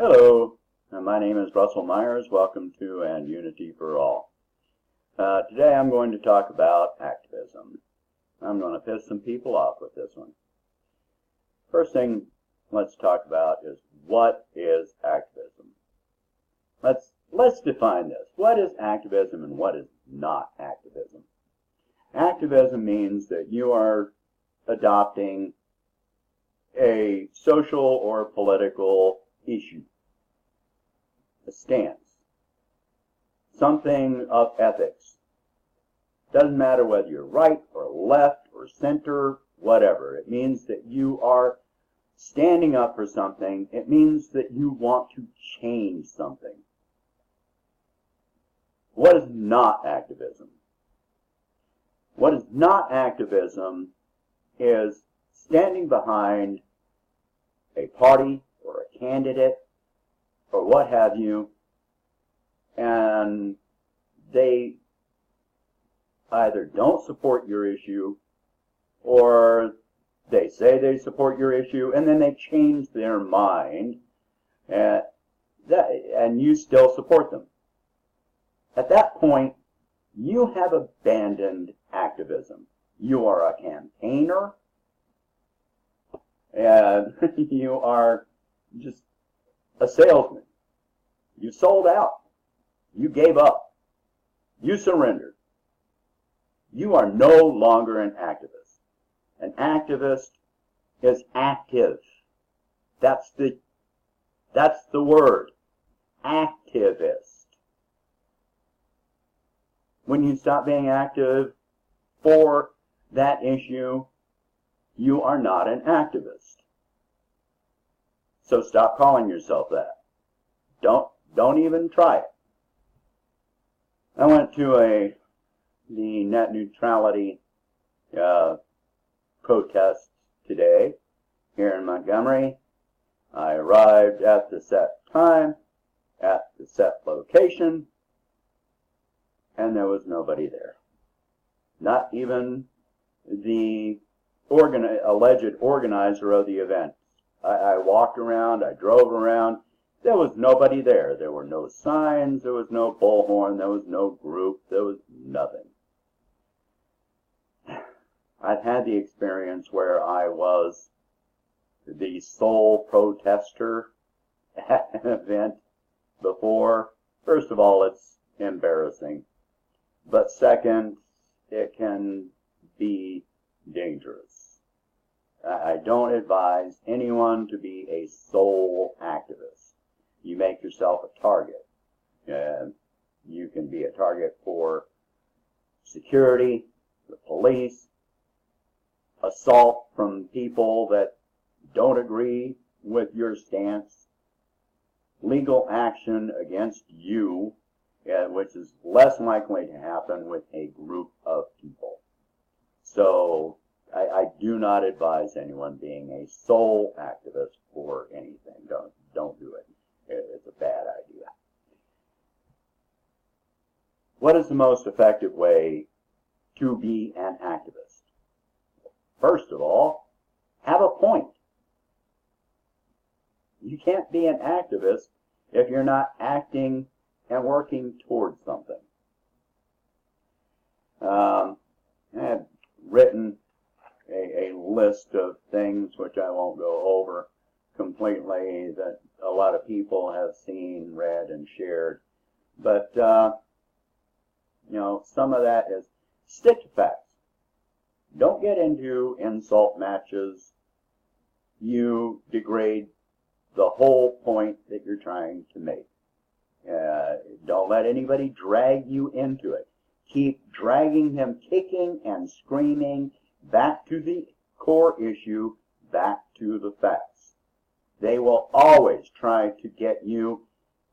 Hello, my name is Russell Myers. Welcome to And Unity for All. Today I'm going to talk about activism. I'm going to piss some people off with this one. First thing let's talk about is what is activism. Let's define this. What is activism and what is not activism? Activism means that you are adopting a social or political issue, a stance, something of ethics. Doesn't matter whether you're right or left or center, whatever. It means that you are standing up for something. It means that you want to change something. What is not activism? What is not activism is standing behind a party or a candidate or what have you, and they either don't support your issue or they say they support your issue and then they change their mind and you still support them. At that point, you have abandoned activism. You are a campaigner and you are just a salesman. You sold out. You gave up. You surrendered. You are no longer an activist. An activist is active. That's the word. Activist. When you stop being active for that issue, you are not an activist. So stop calling yourself that. Don't even try it. I went to the net neutrality protest today here in Montgomery. I arrived at the set time, at the set location, and there was nobody there. Not even the alleged organizer of the event. I walked around, I drove around, there was nobody there. There were no signs, there was no bullhorn, there was no group, there was nothing. I've had the experience where I was the sole protester at an event before. First of all, it's embarrassing. But second, it can be dangerous. I don't advise anyone to be a sole activist. You make yourself a target. You can be a target for security, the police, assault from people that don't agree with your stance, legal action against you, which is less likely to happen with a group of people. So I do not advise anyone being a sole activist for anything. Don't do it. It's a bad idea. What is the most effective way to be an activist? First of all, have a point. You can't be an activist if you're not acting and working towards something. I have written a list of things which I won't go over completely that a lot of people have seen, read, and shared. But, some of that is stick to facts. Don't get into insult matches. You degrade the whole point that you're trying to make. Don't let anybody drag you into it. Keep dragging them kicking and screaming back to the core issue, back to the facts. They will always try to get you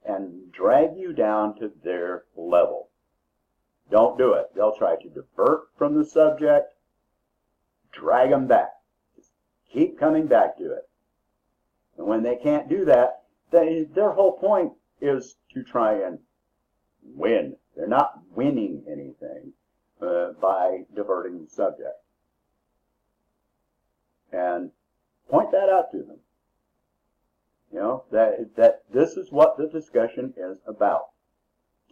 and drag you down to their level. Don't do it. They'll try to divert from the subject, drag them back. Just keep coming back to it. And when they can't do that, their whole point is to try and win. They're not winning anything by diverting the subject. And point that out to them. You know, that this is what the discussion is about.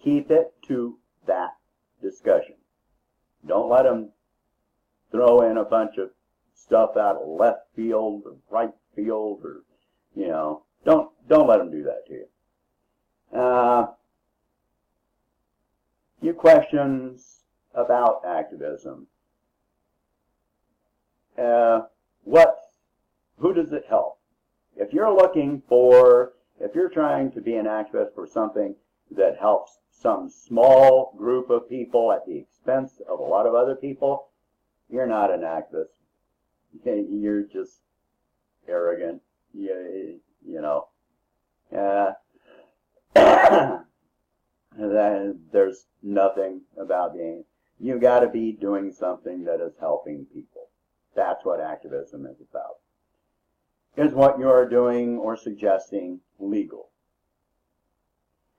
Keep it to that discussion. Don't let them throw in a bunch of stuff out of left field or right field, or, you know, don't let them do that to you. Few questions about activism. Who does it help? If you're trying to be an activist for something that helps some small group of people at the expense of a lot of other people, you're not an activist. You're just arrogant. You know. There's nothing about being. You got to be doing something that is helping people. That's what activism is about. Is what you are doing or suggesting legal?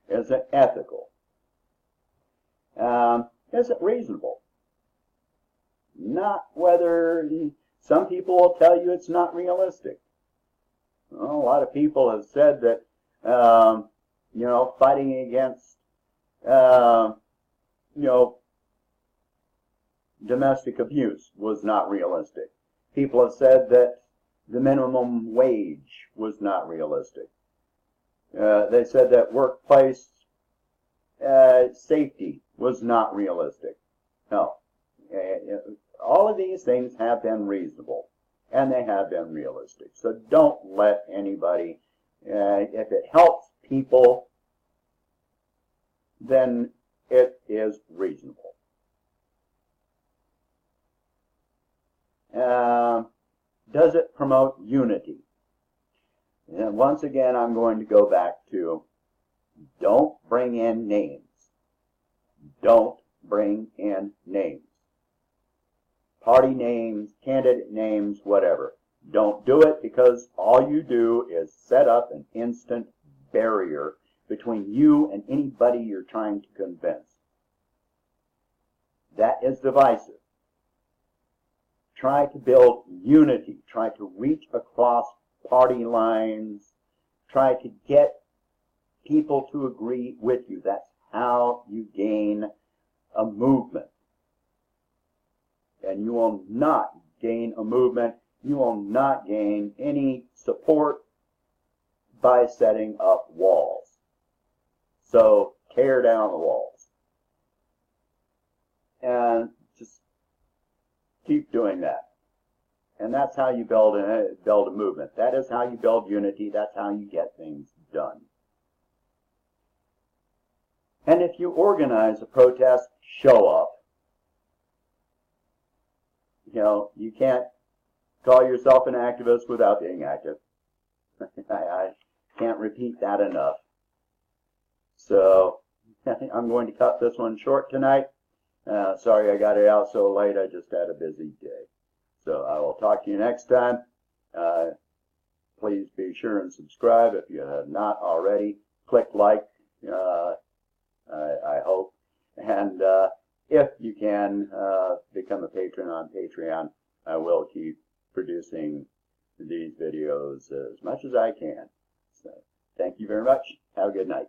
Is it ethical? Is it reasonable? Not whether. Some people will tell you it's not realistic. Well, a lot of people have said that, you know, fighting against, you know, domestic abuse was not realistic. People have said that the minimum wage was not realistic. They said that workplace safety was not realistic. No. All of these things have been reasonable, and they have been realistic. So don't let anybody, if it helps people, then it is reasonable. Does it promote unity? And once again, I'm going to go back to, don't bring in names. Don't bring in names. Party names, candidate names, whatever. Don't do it, because all you do is set up an instant barrier between you and anybody you're trying to convince. That is divisive. Try to build unity. Try to reach across party lines. Try to get people to agree with you. That's how you gain a movement. And you will not gain a movement, you will not gain any support by setting up walls. So tear down the walls. And just keep doing that. And that's how you build a movement. That is how you build unity. That's how you get things done. And if you organize a protest, show up. You know, you can't call yourself an activist without being active. I can't repeat that enough. So I'm going to cut this one short tonight. Sorry I got it out so late. I just had a busy day. So I will talk to you next time. Please be sure and subscribe if you have not already. Click like, I hope. And if you can become a patron on Patreon, I will keep producing these videos as much as I can. So thank you very much. Have a good night.